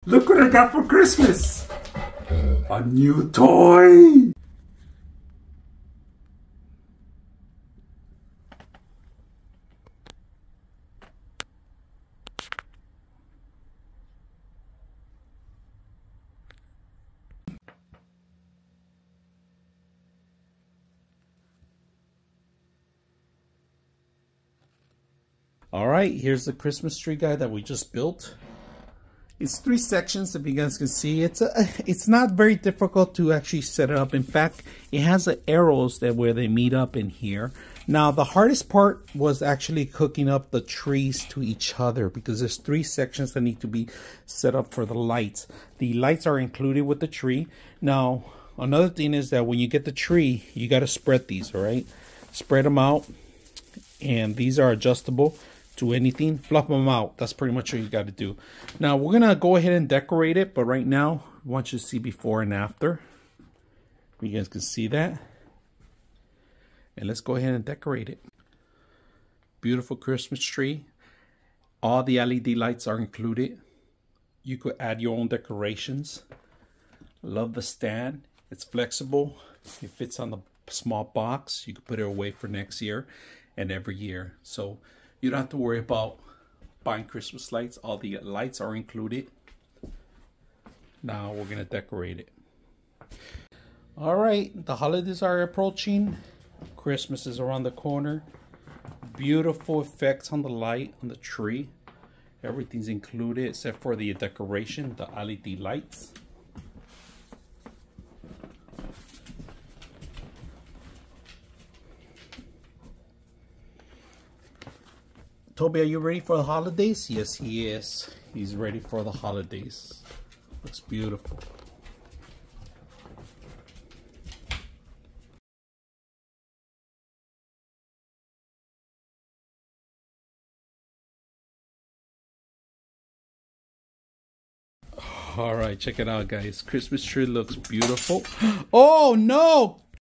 Look what I got for Christmas! A new toy! Alright, here's the Christmas tree guy that we just built. It's 3 sections, if you guys can see. It's not very difficult to actually set it up. In fact, it has the arrows where they meet up in here. Now, the hardest part was actually hooking up the trees to each other because there's 3 sections that need to be set up for the lights. The lights are included with the tree. Now, another thing is that when you get the tree, you got to spread these, all right? Spread them out, and these are adjustable to anything. Fluff them out. That's pretty much what you got to do. Now we're gonna go ahead and decorate it, but right now I want you to see before and after. You guys can see that, and let's go ahead and decorate it. Beautiful Christmas tree. All the LED lights are included. You could add your own decorations. Love the stand. It's flexible. It fits on the small box. You could put it away for next year and every year, so you don't have to worry about buying Christmas lights. All the lights are included. Now we're gonna decorate it. All right, the holidays are approaching. Christmas is around the corner. Beautiful effects on the light on the tree. Everything's included except for the decoration, the LED lights. Toby, are you ready for the holidays? Yes, he is. He's ready for the holidays. Looks beautiful. All right, check it out, guys. Christmas tree looks beautiful. Oh, no!